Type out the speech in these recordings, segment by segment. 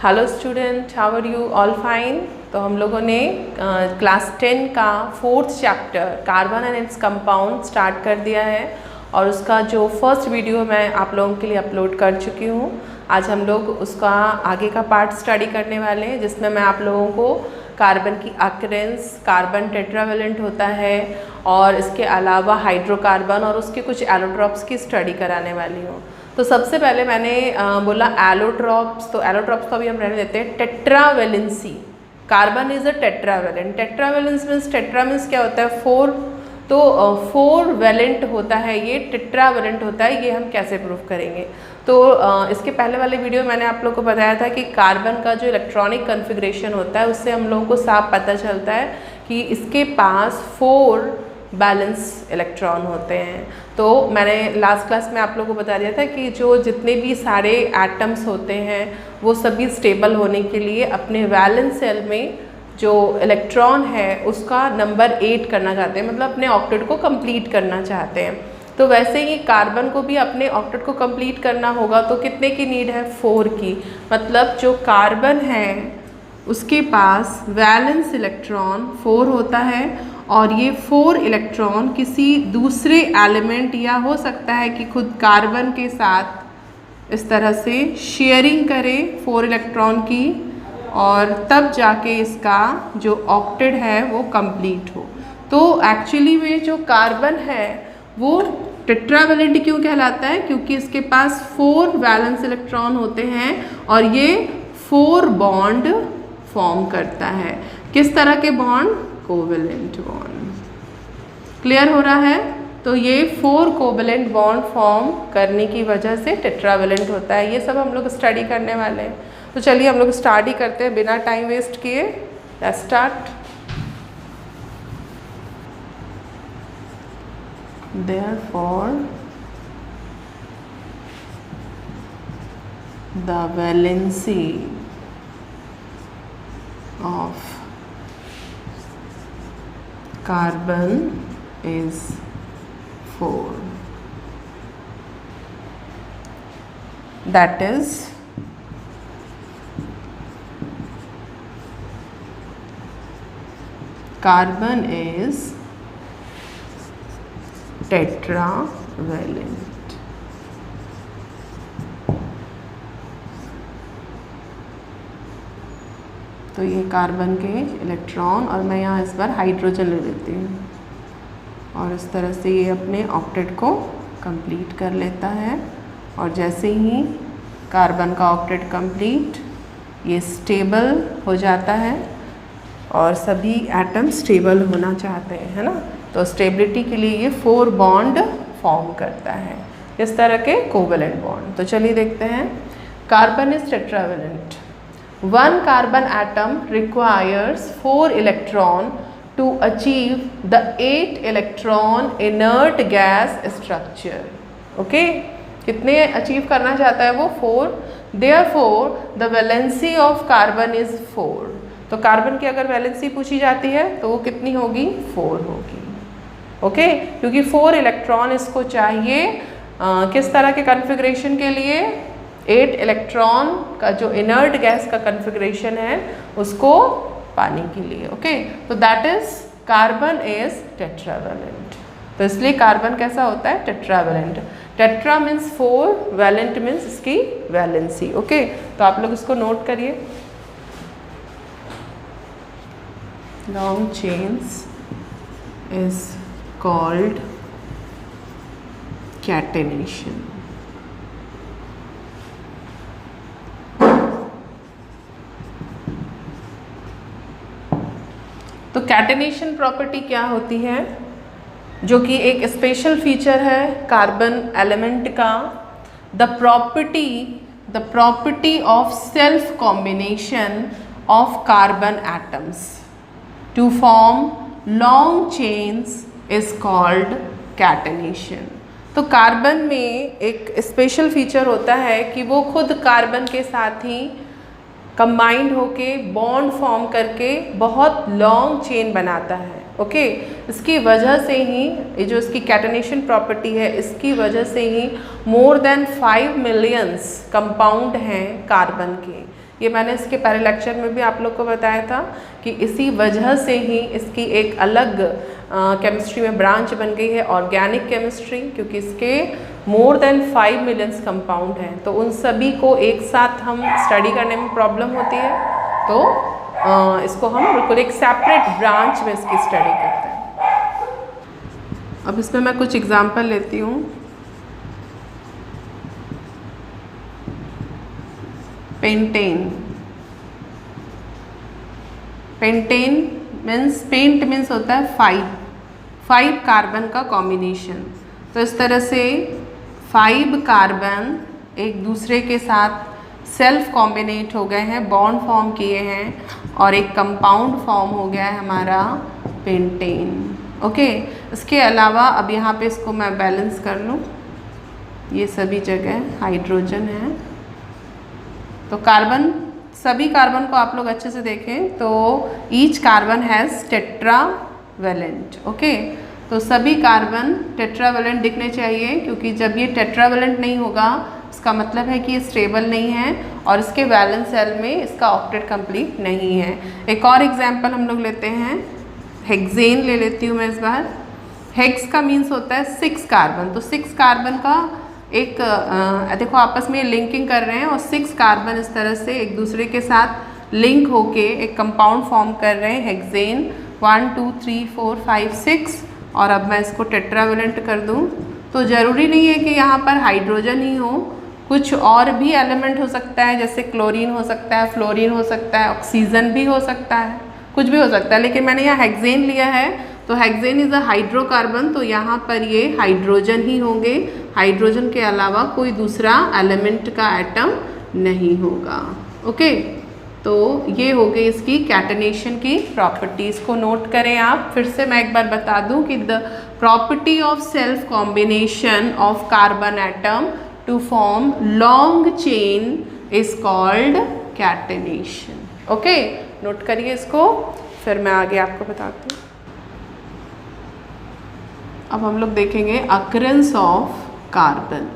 Hello student, how are you? All fine. तो हम लोगों ने क्लास 10 का 4th chapter carbon and its compound start कर दिया है और उसका जो फर्स्ट वीडियो मैं आप लोगों के लिए अपलोड कर चुकी हूँ। आज हम लोग उसका आगे का पार्ट स्टडी करने वाले हैं, जिसमें मैं आप लोगों को कार्बन की अकरेंस, कार्बन टेट्रावेलेंट होता है और इसके अलावा हाइड्रोकार्बन और उसके कुछ एलोट्रॉप्स की स्टडी कराने वाली हूँ। तो सबसे पहले मैंने बोला एलोट्रॉप्स, तो एलोट्रॉप्स को अभी हम रहने देते हैं। Tetravalency, carbon is a tetravalent. Tetravalence means, tetra means क्या होता है? 4। तो 4 वैलेंट होता है, ये टेट्रावेलेंट होता है। ये हम कैसे प्रूव करेंगे? तो इसके पहले वाले वीडियो में मैंने आप लोग को बताया था कि कार्बन का जो इलेक्ट्रॉनिक कन्फिग्रेशन होता है उससे हम लोगों को साफ पता चलता है कि इसके पास 4 बैलेंस इलेक्ट्रॉन होते हैं। तो मैंने लास्ट क्लास में आप लोगों को बता दिया था कि जो जितने भी सारे एटम्स होते हैं वो सभी स्टेबल होने के लिए अपने वैलेंस शेल में जो इलेक्ट्रॉन है उसका नंबर 8 करना चाहते हैं, मतलब अपने ऑक्टेट को कंप्लीट करना चाहते हैं। तो वैसे ही कार्बन को भी अपने ऑक्टेट को कंप्लीट करना होगा, तो कितने की नीड है? 4 की। मतलब जो कार्बन है उसके पास वैलेंस इलेक्ट्रॉन 4 होता है और ये 4 इलेक्ट्रॉन किसी दूसरे एलिमेंट या हो सकता है कि खुद कार्बन के साथ इस तरह से शेयरिंग करे 4 इलेक्ट्रॉन की, और तब जाके इसका जो ऑक्टेट है वो कंप्लीट हो। तो एक्चुअली में जो कार्बन है वो टेट्रावेलेंट क्यों कहलाता है? क्योंकि इसके पास 4 वैलेंस इलेक्ट्रॉन होते हैं और ये 4 बॉन्ड फॉर्म करता है। किस तरह के बॉन्ड? Covalent bond. क्लियर हो रहा है? तो ये 4 कोवेलेंट बॉन्ड फॉर्म करने की वजह से टेट्रावेलेंट होता है। ये सब हम लोग स्टडी करने वाले हैं। तो चलिए हम लोग स्टडी करते हैं बिना टाइम वेस्ट किए। Let's start. Therefore, the valency of carbon is 4. That is carbon is tetravalent. तो ये कार्बन के इलेक्ट्रॉन, और मैं यहाँ इस बार हाइड्रोजन ले लेती हूँ, और इस तरह से ये अपने ऑक्टेट को कंप्लीट कर लेता है। और जैसे ही कार्बन का ऑक्टेट कंप्लीट, ये स्टेबल हो जाता है और सभी एटम स्टेबल होना चाहते हैं, है ना? तो स्टेबिलिटी के लिए ये 4 बॉन्ड फॉर्म करता है, इस तरह के कोवेलेंट बॉन्ड। तो चलिए देखते हैं। Carbon is tetravalent. 1 carbon atom requires 4 electron to achieve the 8 electron inert gas structure. Okay, कितने अचीव करना चाहता है वो? 4। Therefore the valency of carbon is 4। तो कार्बन की अगर वैलेंसी पूछी जाती है तो वो कितनी होगी? 4 होगी। ओके, क्योंकि 4 इलेक्ट्रॉन इसको चाहिए किस तरह के कन्फिग्रेशन के लिए? 8 इलेक्ट्रॉन का जो इनर्ट गैस का कन्फिग्रेशन है उसको पाने के लिए। ओके, तो that is carbon is tetravalent. तो इसलिए कार्बन कैसा होता है? Tetravalent. Tetra means 4, valent means इसकी वैलेंसी। ओके, तो आप लोग इसको नोट करिए। Long chains is called catenation. तो कैटेनेशन प्रॉपर्टी क्या होती है? जो कि एक स्पेशल फीचर है कार्बन एलिमेंट का। The property of self combination of carbon atoms to form long chains is called catenation. तो कार्बन में एक स्पेशल फीचर होता है कि वो खुद कार्बन के साथ ही कंबाइंड होके बॉन्ड फॉर्म करके बहुत लॉन्ग चेन बनाता है। ओके, इसकी वजह से ही ये जो इसकी कैटेनेशन प्रॉपर्टी है, इसकी वजह से ही मोर देन 5 मिलियंस कंपाउंड हैं कार्बन के। ये मैंने इसके पहले लेक्चर में भी आप लोग को बताया था कि इसी वजह से ही इसकी एक अलग केमिस्ट्री में ब्रांच बन गई है ऑर्गेनिक केमिस्ट्री, क्योंकि इसके मोर देन 5 मिलियंस कंपाउंड हैं, तो उन सभी को एक साथ हम स्टडी करने में प्रॉब्लम होती है, तो इसको हम बिल्कुल एक सेपरेट ब्रांच में इसकी स्टडी करते हैं। अब इसमें मैं कुछ एग्जांपल लेती हूँ। Pentane, pentane means, pent means होता है 5 कार्बन का कॉम्बिनेशन। तो इस तरह से 5 कार्बन एक दूसरे के साथ सेल्फ कॉम्बिनेट हो गए हैं, बॉन्ड फॉर्म किए हैं और एक कंपाउंड फॉर्म हो गया है हमारा पेंटेन। ओके, इसके अलावा अब यहाँ पे इसको मैं बैलेंस कर लूँ, ये सभी जगह हाइड्रोजन है। तो कार्बन, सभी कार्बन को आप लोग अच्छे से देखें तो each carbon has tetravalent. Okay, तो सभी कार्बन टेट्रावेलेंट दिखने चाहिए, क्योंकि जब ये टेट्रावेलेंट नहीं होगा इसका मतलब है कि ये स्टेबल नहीं है और इसके वैलेंस सेल में इसका ऑक्टेट कंप्लीट नहीं है। एक और एग्जांपल हम लोग लेते हैं, हेक्सेन ले लेती हूँ मैं इस बार। हेक्स का मीन्स होता है 6 कार्बन, तो 6 कार्बन का एक देखो आपस में लिंकिंग कर रहे हैं और 6 कार्बन इस तरह से एक दूसरे के साथ लिंक होके एक कंपाउंड फॉर्म कर रहे हैं हेक्सेन। 1 2 3 4 5 6 और अब मैं इसको टेट्रावेलेंट कर दूं तो ज़रूरी नहीं है कि यहाँ पर हाइड्रोजन ही हो, कुछ और भी एलिमेंट हो सकता है, जैसे क्लोरीन हो सकता है, फ्लोरीन हो सकता है, ऑक्सीजन भी हो सकता है, कुछ भी हो सकता है। लेकिन मैंने यहाँ हेक्सेन लिया है तो हेक्सेन इज़ अ हाइड्रोकार्बन, तो यहाँ पर ये हाइड्रोजन ही होंगे, हाइड्रोजन के अलावा कोई दूसरा एलिमेंट का एटम नहीं होगा। ओके, तो ये हो गई इसकी कैटनेशन की प्रॉपर्टीज़ को नोट करें आप। फिर से मैं एक बार बता दूं कि the property of self combination of carbon atom to form long chain is called catenation. Okay, note करिए इसको, फिर मैं आगे आपको बताती हूँ। अब हम लोग देखेंगे अकरेंस ऑफ कार्बन।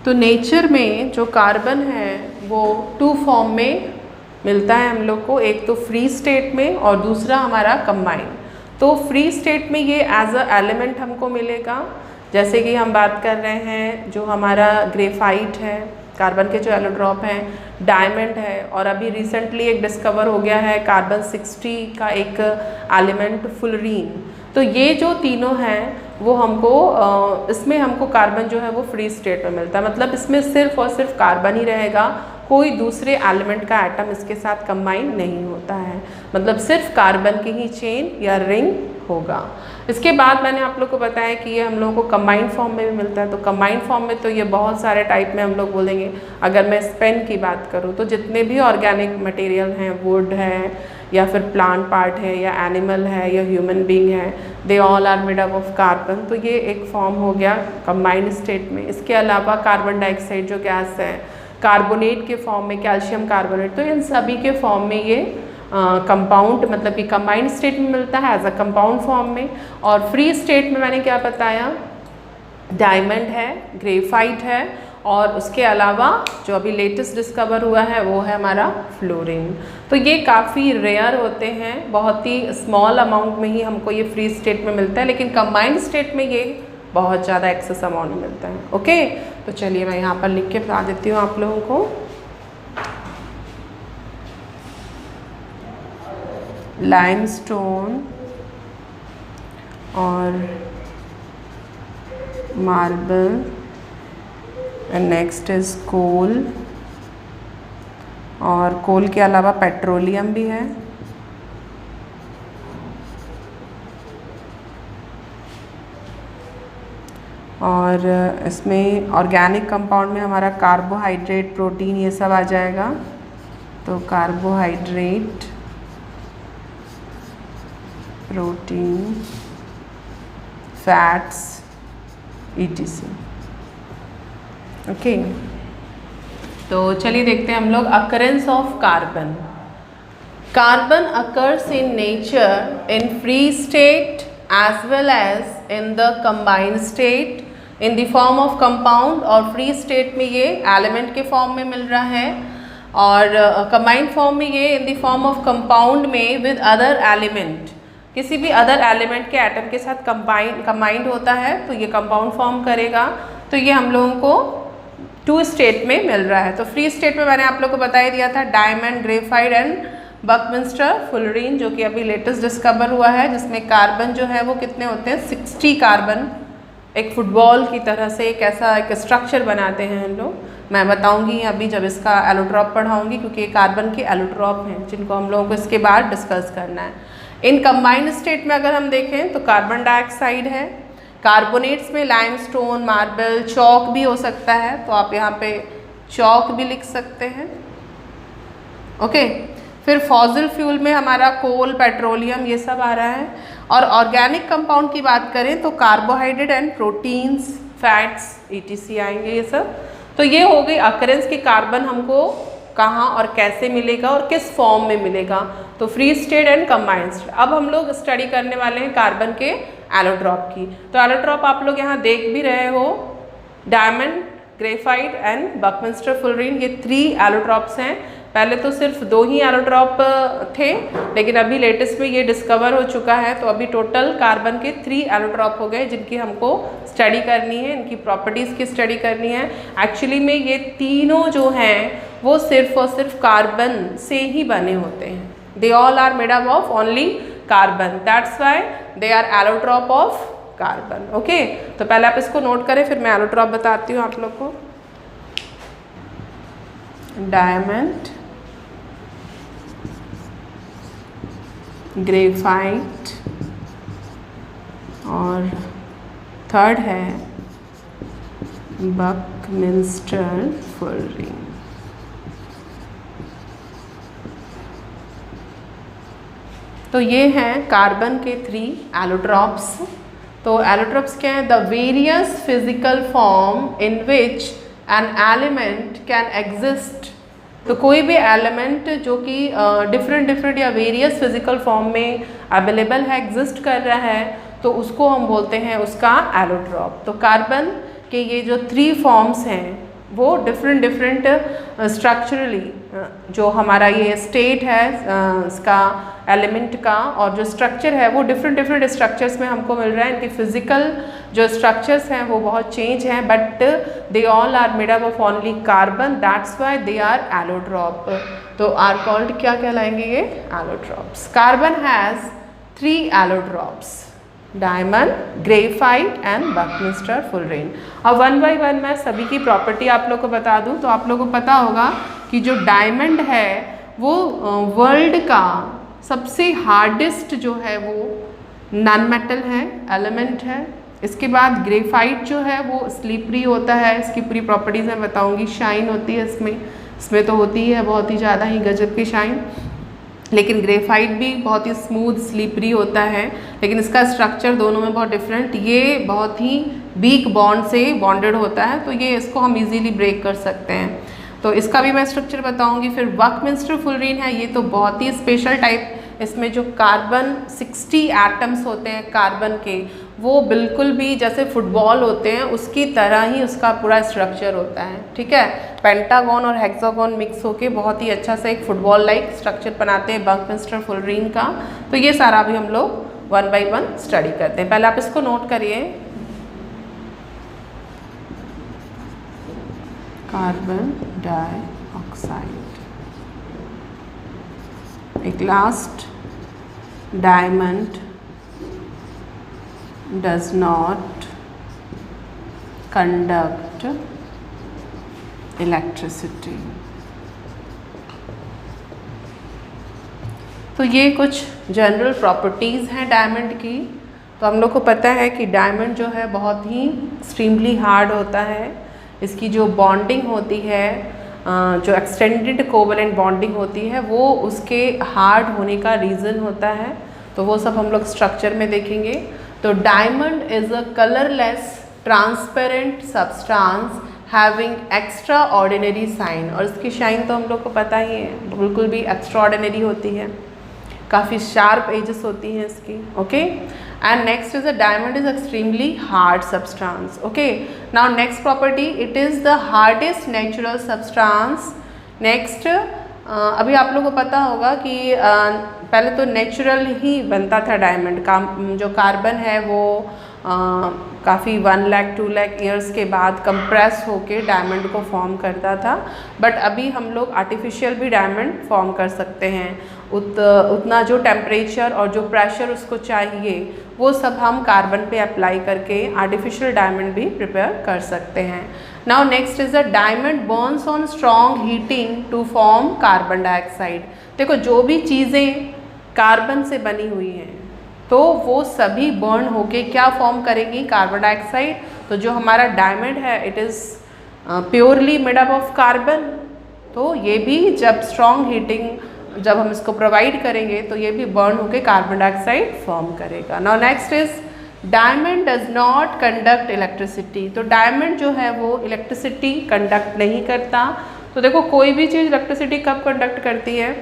तो नेचर में जो कार्बन है वो 2 फॉर्म में मिलता है हम लोग को, एक तो फ्री स्टेट में और दूसरा हमारा कंबाइन। तो फ्री स्टेट में ये एज अ एलिमेंट हमको मिलेगा, जैसे कि हम बात कर रहे हैं जो हमारा ग्रेफाइट है, कार्बन के जो एलोड्रॉप हैं, डायमंड है, और अभी रिसेंटली एक डिस्कवर हो गया है कार्बन 60 का एक एलिमेंट फुलरीन। तो ये जो तीनों हैं वो हमको इसमें हमको कार्बन जो है वो फ्री स्टेट में मिलता है, मतलब इसमें सिर्फ और सिर्फ कार्बन ही रहेगा, कोई दूसरे एलिमेंट का एटम इसके साथ कंबाइन नहीं होता है, मतलब सिर्फ कार्बन की ही चेन या रिंग होगा। इसके बाद मैंने आप लोग को बताया कि ये हम लोगों को कंबाइंड फॉर्म में भी मिलता है। तो कंबाइंड फॉर्म में तो ये बहुत सारे टाइप में हम लोग बोलेंगे। अगर मैं स्पेन की बात करूँ तो जितने भी ऑर्गेनिक मटेरियल हैं, वुड है या फिर प्लांट पार्ट है या एनिमल है या ह्यूमन बीइंग है, they all are made up of carbon. तो ये एक फॉर्म हो गया कंबाइंड स्टेट में। इसके अलावा कार्बन डाइऑक्साइड जो गैस है, कार्बोनेट के फॉर्म में कैल्शियम कार्बोनेट, तो इन सभी के फॉर्म में ये कंपाउंड मतलब कि कंबाइंड स्टेट में मिलता है एज अ कंपाउंड फॉर्म में। और फ्री स्टेट में मैंने क्या बताया, डायमंड है, ग्रेफाइट है, और उसके अलावा जो अभी लेटेस्ट डिस्कवर हुआ है वो है हमारा फ्लोरीन। तो ये काफ़ी रेयर होते हैं, बहुत ही स्मॉल अमाउंट में ही हमको ये फ्री स्टेट में मिलता है, लेकिन कंबाइंड स्टेट में ये बहुत ज़्यादा एक्सेस अमाउंट में मिलता है। ओके, तो चलिए मैं यहाँ पर लिख के बता देती हूँ आप लोगों को। लाइमस्टोन और मार्बल, एंड नेक्स्ट इज कोल, और कोल के अलावा पेट्रोलियम भी है, और इसमें ऑर्गेनिक कंपाउंड में हमारा कार्बोहाइड्रेट, प्रोटीन, ये सब आ जाएगा। तो carbohydrate, protein, fats, etc। Okay, तो चलिए देखते हैं हम लोग occurrence of carbon. Carbon occurs in nature in free state as well as in the combined state. In the form of compound, और फ्री स्टेट में ये एलिमेंट के फॉर्म में मिल रहा है, और कंबाइंड फॉर्म में ये in the form of compound में विद अदर एलिमेंट, किसी भी अदर एलिमेंट के एटम के साथ कंबाइंड होता है तो ये कंपाउंड फॉर्म करेगा। तो ये हम लोगों को 2 स्टेट में मिल रहा है। तो फ्री स्टेट में मैंने आप लोग को बता ही दिया था, diamond, graphite and Buckminster fullerene, जो कि अभी लेटेस्ट डिस्कवर हुआ है, जिसमें कार्बन जो है वो कितने होते हैं, 60 कार्बन। एक फुटबॉल की तरह से एक ऐसा एक स्ट्रक्चर बनाते हैं हम लोग। मैं बताऊंगी अभी जब इसका एलोट्रॉप पढ़ाऊंगी, क्योंकि ये कार्बन के एलोट्रॉप हैं जिनको हम लोगों को इसके बाद डिस्कस करना है। इन कंबाइंड स्टेट में अगर हम देखें तो कार्बन डाइऑक्साइड है, कार्बोनेट्स में लाइमस्टोन, मार्बल, चौक भी हो सकता है, तो आप यहाँ पे चौक भी लिख सकते हैं। ओके, फिर फॉसिल फ्यूल में हमारा कोल, पेट्रोलियम, ये सब आ रहा है। और ऑर्गेनिक कंपाउंड की बात करें तो carbohydrate and proteins, fats, ETC आएंगे ये सब। तो ये हो गई अकरेंस की कार्बन हमको कहाँ और कैसे मिलेगा और किस फॉर्म में मिलेगा। तो free state and combined state. अब हम लोग स्टडी करने वाले हैं कार्बन के एलोट्रॉप की। तो एलोट्रॉप आप लोग यहाँ देख भी रहे हो, diamond, graphite and Buckminster fullerene, ये 3 एलोट्रॉप्स हैं। पहले तो सिर्फ 2 ही एलोट्रॉप थे, लेकिन अभी लेटेस्ट में ये डिस्कवर हो चुका है। तो अभी टोटल कार्बन के 3 एलोट्रॉप हो गए जिनकी हमको स्टडी करनी है, इनकी प्रॉपर्टीज़ की स्टडी करनी है। एक्चुअली में ये तीनों जो हैं वो सिर्फ और सिर्फ कार्बन से ही बने होते हैं। They all are made up of only carbon, that's why they are allotrope of carbon. Okay, तो पहले आप इसको नोट करें, फिर मैं एलोट्रॉप बताती हूँ आप लोग को। डायमंड, ग्रेफाइट, और थर्ड है बकमिंस्टर फुलरीन। तो ये हैं कार्बन के 3 एलोट्रॉप्स। तो एलोट्रॉप्स क्या है? The various physical form in which an element can exist. तो कोई भी एलिमेंट जो कि डिफरेंट या वेरियस फिजिकल फॉर्म में अवेलेबल है, एग्जिस्ट कर रहा है, तो उसको हम बोलते हैं उसका एलोट्रॉप। तो कार्बन के ये जो 3 फॉर्म्स हैं वो डिफरेंट स्ट्रक्चरली, जो हमारा ये स्टेट है इसका एलिमेंट का, और जो स्ट्रक्चर है वो डिफरेंट स्ट्रक्चर्स में हमको मिल रहा है। इनकी फिजिकल जो स्ट्रक्चर्स हैं वो बहुत चेंज हैं, but they all are made up of only carbon, that's why they are allotrope. तो आर कॉल्ड क्या कहलाएंगे ये? Allotropes. Carbon has 3 allotropes, diamond, graphite and Buckminster fullerene. अब 1 बाय 1 मैं सभी की प्रॉपर्टी आप लोग को बता दूं। तो आप लोग को पता होगा कि जो डायमंड है वो वर्ल्ड का सबसे हार्डेस्ट जो है वो नॉन मेटल है, एलिमेंट है। इसके बाद ग्रेफाइट जो है वो स्लिपरी होता है, इसकी पूरी प्रॉपर्टीज़ मैं बताऊंगी। शाइन होती है इसमें तो होती है बहुत ही ज़्यादा ही गजब की शाइन, लेकिन ग्रेफाइट भी बहुत ही स्मूथ स्लिपरी होता है, लेकिन इसका स्ट्रक्चर दोनों में बहुत डिफरेंट। ये बहुत ही वीक बॉन्ड से बॉन्डेड होता है, तो ये इसको हम इजीली ब्रेक कर सकते हैं। तो इसका भी मैं स्ट्रक्चर बताऊंगी। फिर बकमिंस्टर फुलरीन है, ये तो बहुत ही स्पेशल टाइप, इसमें जो कार्बन 60 एटम्स होते हैं कार्बन के, वो बिल्कुल भी जैसे फुटबॉल होते हैं उसकी तरह ही उसका पूरा स्ट्रक्चर होता है। ठीक है, पेंटागन और हेक्सागन मिक्स होके बहुत ही अच्छा सा एक फुटबॉल लाइक स्ट्रक्चर बनाते हैं बकमिंस्टर फुलरीन का। तो ये सारा भी हम लोग 1 बाय 1 स्टडी करते हैं। पहले आप इसको नोट करिए। कार्बन डाइऑक्साइड, एक last, diamond does not conduct electricity। तो ये कुछ जनरल प्रॉपर्टीज़ हैं डायमंड की। तो हम लोग को पता है कि डायमंड जो है बहुत ही एक्सट्रीमली हार्ड होता है। इसकी जो बॉन्डिंग होती है, जो एक्सटेंडेड कोवलेंट बॉन्डिंग होती है, वो उसके हार्ड होने का रीज़न होता है। तो वो सब हम लोग स्ट्रक्चर में देखेंगे। तो diamond is a colourless transparent substance having extraordinary shine. और इसकी शाइन तो हम लोग को पता ही है, बिल्कुल भी एक्स्ट्रा ऑर्डिनरी होती है, काफ़ी शार्प एजेस होती हैं इसकी। Okay, and next is a diamond is extremely hard substance. Okay, now next property, it is the hardest natural substance. Next अभी आप लोगों को पता होगा कि पहले तो नेचुरल ही बनता था डायमंड का, जो कार्बन है वो काफ़ी 1 लाख 2 लाख ईयर्स के बाद कंप्रेस होके डायमंड को फॉर्म करता था, बट अभी हम लोग आर्टिफिशियल भी डायमंड फॉर्म कर सकते हैं। उतना जो टेम्परेचर और जो प्रेशर उसको चाहिए वो सब हम कार्बन पे अप्लाई करके आर्टिफिशियल डायमंड भी प्रिपेयर कर सकते हैं। Now next is a diamond burns on strong heating to form carbon dioxide. देखो जो भी चीज़ें कार्बन से बनी हुई हैं तो वो सभी बर्न होके क्या फॉर्म करेंगी, कार्बन डाइऑक्साइड। तो जो हमारा डायमंड है it is purely made up of carbon, तो ये भी जब स्ट्रॉन्ग हीटिंग जब हम इसको प्रोवाइड करेंगे तो ये भी बर्न होके कार्बन डाइऑक्साइड फॉर्म करेगा। Now next is diamond does not conduct electricity. तो डायमंड जो है वो इलेक्ट्रिसिटी कंडक्ट नहीं करता। तो देखो कोई भी चीज़ इलेक्ट्रिसिटी कब कंडक्ट करती है,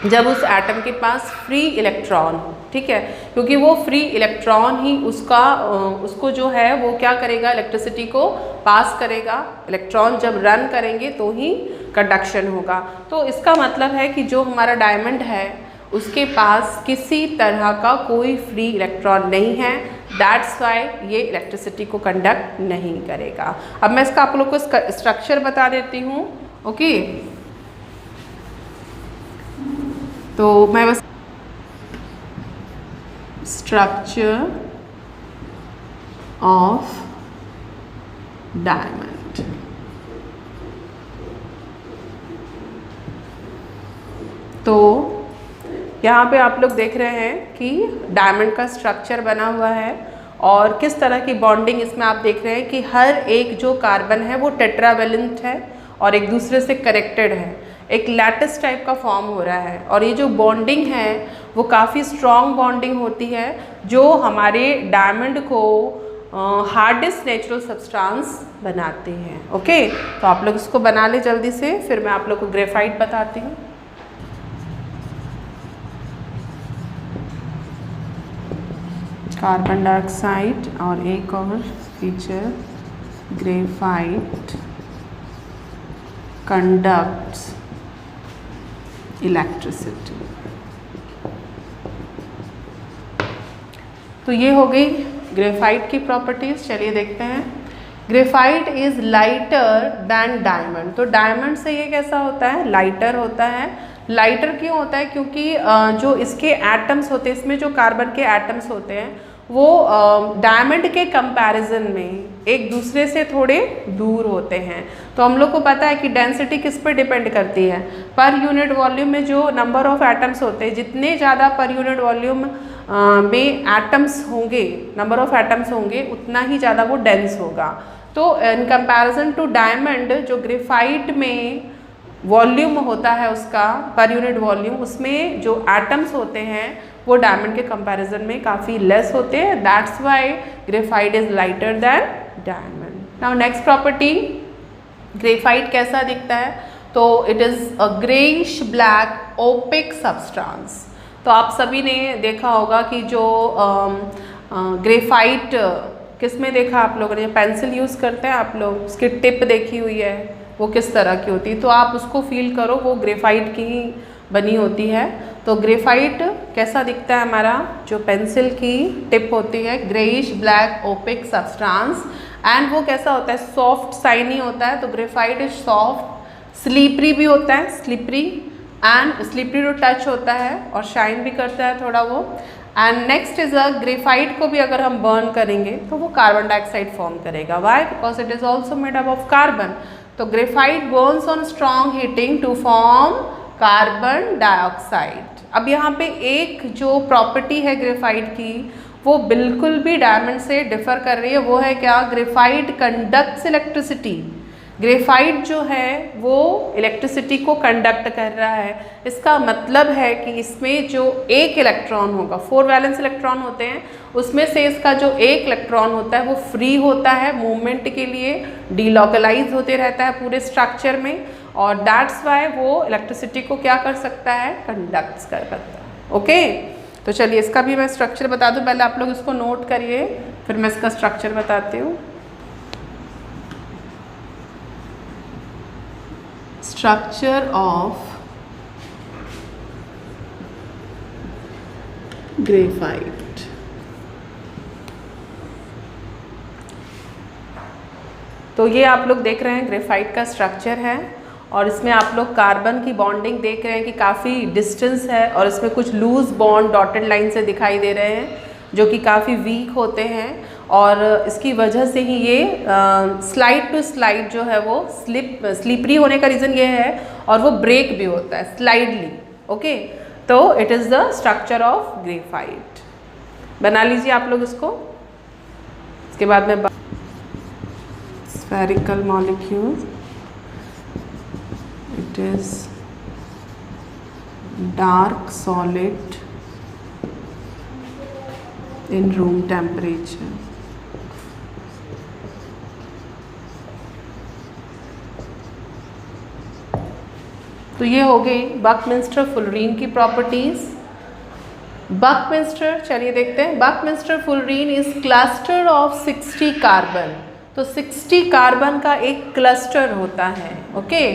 जब उस एटम के पास फ्री इलेक्ट्रॉन हो, ठीक है, क्योंकि वो फ्री इलेक्ट्रॉन ही उसको जो है वो क्या करेगा, इलेक्ट्रिसिटी को पास करेगा। इलेक्ट्रॉन जब रन करेंगे तो ही कंडक्शन होगा। तो इसका मतलब है कि जो हमारा डायमंड है उसके पास किसी तरह का कोई फ्री इलेक्ट्रॉन नहीं है, दैट्स वाई ये इलेक्ट्रिसिटी को कंडक्ट नहीं करेगा। अब मैं इसका आप लोग को स्ट्रक्चर बता देती हूँ। ओके, तो मैं बस स्ट्रक्चर ऑफ डायमंड, तो यहाँ पे आप लोग देख रहे हैं कि डायमंड का स्ट्रक्चर बना हुआ है और किस तरह की बॉन्डिंग इसमें आप देख रहे हैं कि हर एक जो कार्बन है वो टेट्रावेलेंट है और एक दूसरे से कनेक्टेड है, एक लैटिस टाइप का फॉर्म हो रहा है। और ये जो बॉन्डिंग है वो काफ़ी स्ट्रॉन्ग बॉन्डिंग होती है जो हमारे डायमंड को हार्डेस्ट नेचुरल सब्सटेंस बनाती हैं। ओके, तो आप लोग इसको बना ले जल्दी से, फिर मैं आप लोग को ग्रेफाइट बताती हूँ। कार्बन डाइऑक्साइड और एक और फीचर ग्रेफाइट कंडक्ट्स इलेक्ट्रिसिटी। तो ये हो गई ग्रेफाइट की प्रॉपर्टीज। चलिए देखते हैं। Graphite is lighter than diamond. तो डायमंड से ये कैसा होता है, लाइटर होता है। लाइटर क्यों होता है, क्योंकि जो इसके एटम्स होते हैं, इसमें जो कार्बन के एटम्स होते हैं वो डायमंड के कंपैरिजन में एक दूसरे से थोड़े दूर होते हैं। तो हम लोग को पता है कि डेंसिटी किस पर डिपेंड करती है, पर यूनिट वॉल्यूम में जो नंबर ऑफ एटम्स होते हैं, जितने ज़्यादा पर यूनिट वॉल्यूम में एटम्स होंगे, नंबर ऑफ एटम्स होंगे, उतना ही ज़्यादा वो डेंस होगा। तो इन कंपैरिजन टू डायमंड, जो ग्रेफाइट में वॉल्यूम होता है उसका पर यूनिट वॉल्यूम, उसमें जो एटम्स होते हैं वो डायमंड के कंपैरिजन में काफ़ी लेस होते हैं, that's why graphite is lighter than diamond. Now next property, graphite कैसा दिखता है, तो it is a greyish black opaque substance. तो आप सभी ने देखा होगा कि जो ग्रेफाइट किस में देखा आप लोगों ने, पेंसिल यूज़ करते हैं आप लोग, उसकी टिप देखी हुई है वो किस तरह की होती है, तो आप उसको फील करो वो ग्रेफाइट की ही बनी होती है। तो ग्रेफाइट कैसा दिखता है हमारा, जो पेंसिल की टिप होती है, greyish black opaque substance, and वो कैसा होता है, सॉफ्ट साइनी होता है। तो ग्रेफाइट इज सॉफ्ट, स्लीपरी भी होता है, slippery and slippery to touch होता है और शाइन भी करता है थोड़ा वो। And next is a graphite को भी अगर हम बर्न करेंगे तो वो कार्बन डाइऑक्साइड फॉर्म करेगा। Why, because it is also made up of carbon. तो graphite burns on strong heating to form carbon dioxide. अब यहाँ पे एक जो प्रॉपर्टी है ग्रेफाइट की वो बिल्कुल भी डायमंड से डिफर कर रही है, वो है क्या, ग्रेफाइट कंडक्ट्स इलेक्ट्रिसिटी। ग्रेफाइट जो है वो इलेक्ट्रिसिटी को कंडक्ट कर रहा है। इसका मतलब है कि इसमें जो एक इलेक्ट्रॉन होगा, 4 वैलेंस इलेक्ट्रॉन होते हैं, उसमें से इसका जो एक इलेक्ट्रॉन होता है वो फ्री होता है मूवमेंट के लिए, डीलोकलाइज होते रहता है पूरे स्ट्रक्चर में, और दैट्स वाई वो इलेक्ट्रिसिटी को क्या कर सकता है, कंडक्ट कर सकता है। ओके, तो चलिए इसका भी मैं स्ट्रक्चर बता दूं, पहले आप लोग इसको नोट करिए, फिर मैं इसका स्ट्रक्चर बताती हूँ। Structure of graphite. तो ये आप लोग देख रहे हैं ग्रेफाइट का स्ट्रक्चर है, और इसमें आप लोग कार्बन की बॉन्डिंग देख रहे हैं कि काफ़ी डिस्टेंस है, और इसमें कुछ लूज बॉन्ड डॉटेड लाइन से दिखाई दे रहे हैं जो कि काफ़ी वीक होते हैं, और इसकी वजह से ही ये स्लाइड टू स्लाइड जो है वो स्लिपरी होने का रीज़न ये है, और वो ब्रेक भी होता है स्लाइडली। ओके, तो it is the structure of graphite. बना लीजिए आप लोग इसको। इसके बाद में spherical molecule, it is dark solid in room temperature. तो ये हो गई बकमिंस्टर फुलरीन की प्रॉपर्टीज। बकमिंस्टर, चलिए देखते हैं। Buckminster fullerene is cluster of 60 carbon. तो 60 कार्बन का एक क्लस्टर होता है, okay,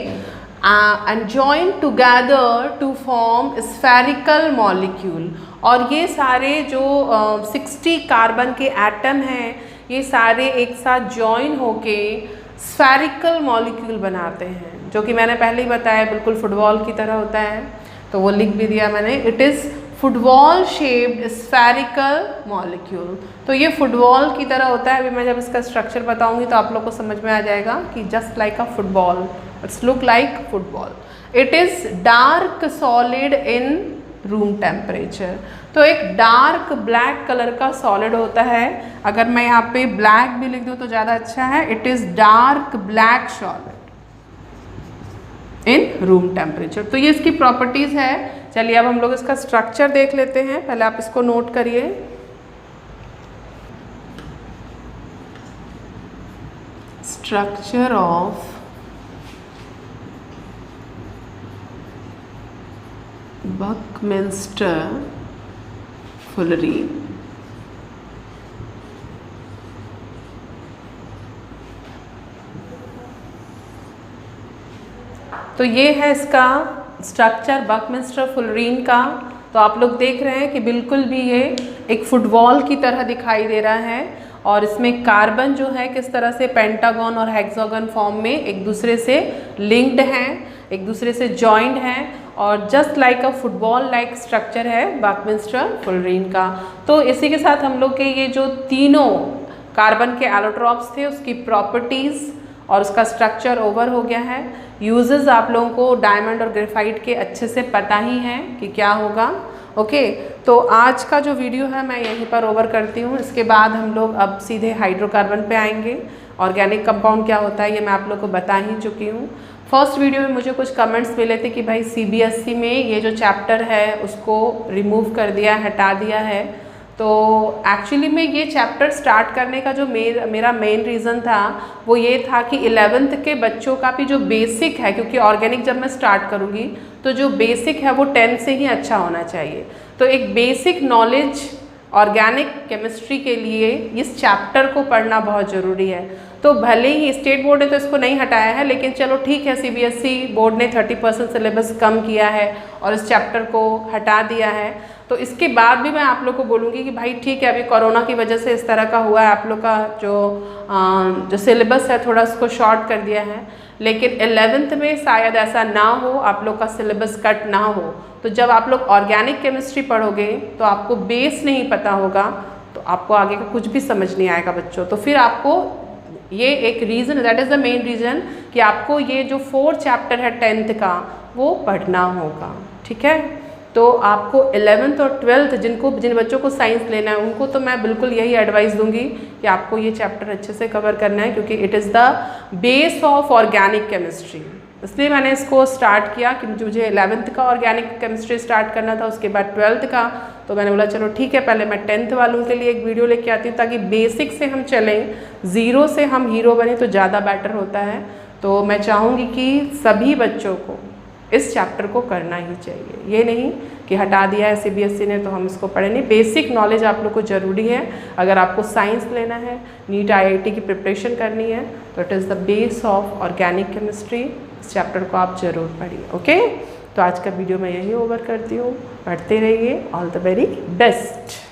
and join together to form spherical molecule. और ये सारे जो 60 कार्बन के एटम हैं, ये सारे एक साथ जॉइन होके स्फेरिकल मॉलिक्यूल बनाते हैं, जो कि मैंने पहले ही बताया बिल्कुल फुटबॉल की तरह होता है। तो वो लिख भी दिया मैंने, it is football shaped spherical molecule. तो ये फुटबॉल की तरह होता है। अभी मैं जब इसका स्ट्रक्चर बताऊंगी तो आप लोग को समझ में आ जाएगा कि just like a football, it's look like football. It is dark solid in room temperature. तो एक डार्क ब्लैक कलर का सॉलिड होता है। अगर मैं यहाँ पे ब्लैक भी लिख दूँ तो ज़्यादा अच्छा है। It is dark black solid in room temperature. तो ये इसकी प्रॉपर्टीज़ है। चलिए अब हम लोग इसका स्ट्रक्चर देख लेते हैं। पहले आप इसको नोट करिए। Structure of Buckminster fullerene. तो ये है इसका स्ट्रक्चर बकमिंस्टर फुलरीन का। तो आप लोग देख रहे हैं कि बिल्कुल भी ये एक फुटबॉल की तरह दिखाई दे रहा है, और इसमें कार्बन जो है किस तरह से पेंटागन और हेक्सागन फॉर्म में एक दूसरे से लिंक्ड हैं, एक दूसरे से जॉइंड हैं, और जस्ट लाइक अ फुटबॉल लाइक स्ट्रक्चर है बकमिंस्टर फुलरीन का। तो इसी के साथ हम लोग के ये जो तीनों कार्बन के एलोट्रॉप्स थे उसकी प्रॉपर्टीज़ और उसका स्ट्रक्चर ओवर हो गया है। यूजेस आप लोगों को डायमंड और ग्रेफाइट के अच्छे से पता ही हैं कि क्या होगा। ओके, तो आज का जो वीडियो है मैं यहीं पर ओवर करती हूँ। इसके बाद हम लोग अब सीधे हाइड्रोकार्बन पे आएंगे। ऑर्गेनिक कंपाउंड क्या होता है ये मैं आप लोग को बता ही चुकी हूँ। फर्स्ट वीडियो में मुझे कुछ कमेंट्स मिले थे कि भाई CBSE में ये जो चैप्टर है उसको रिमूव कर दिया, हटा दिया है। तो एक्चुअली में ये चैप्टर स्टार्ट करने का जो मेरा मेन रीज़न था वो ये था कि 11th के बच्चों का भी जो बेसिक है, क्योंकि ऑर्गेनिक जब मैं स्टार्ट करूँगी तो जो बेसिक है वो 10 से ही अच्छा होना चाहिए। तो एक बेसिक नॉलेज ऑर्गेनिक केमिस्ट्री के लिए इस चैप्टर को पढ़ना बहुत ज़रूरी है। तो भले ही स्टेट बोर्ड ने तो इसको नहीं हटाया है, लेकिन चलो ठीक है, CBSE बोर्ड ने 30% सिलेबस कम किया है और इस चैप्टर को हटा दिया है। तो इसके बाद भी मैं आप लोग को बोलूँगी कि भाई ठीक है, अभी कोरोना की वजह से इस तरह का हुआ है, आप लोग का जो सिलेबस है थोड़ा उसको शॉर्ट कर दिया है, लेकिन 11th में शायद ऐसा ना हो, आप लोग का सिलेबस कट ना हो। तो जब आप लोग ऑर्गेनिक केमिस्ट्री पढ़ोगे तो आपको बेस नहीं पता होगा तो आपको आगे का कुछ भी समझ नहीं आएगा बच्चों। तो फिर आपको ये एक reason, that is the main reason कि आपको ये जो 4 चैप्टर है 10th का वो पढ़ना होगा, ठीक है। तो आपको 11th और 12th जिन बच्चों को साइंस लेना है उनको तो मैं बिल्कुल यही एडवाइस दूंगी कि आपको ये चैप्टर अच्छे से कवर करना है, क्योंकि it is the base of organic chemistry. इसलिए मैंने इसको स्टार्ट किया कि मुझे 11th का ऑर्गेनिक केमिस्ट्री स्टार्ट करना था, उसके बाद 12th का। तो मैंने बोला चलो ठीक है, पहले मैं 10th वालों के लिए एक वीडियो लेके आती हूँ ताकि बेसिक से हम चलें, ज़ीरो से हम हीरो बने तो ज़्यादा बेटर होता है। तो मैं चाहूँगी कि सभी बच्चों को इस चैप्टर को करना ही चाहिए। ये नहीं कि हटा दिया है CBSE ने तो हम इसको पढ़े नहीं। बेसिक नॉलेज आप लोग को ज़रूरी है। अगर आपको साइंस लेना है, नीट IIT की प्रिपरेशन करनी है, तो it is the base of organic chemistry. इस चैप्टर को आप ज़रूर पढ़िए। ओके, तो आज का वीडियो मैं यही ओवर करती हूँ। पढ़ते रहिए। All the very best.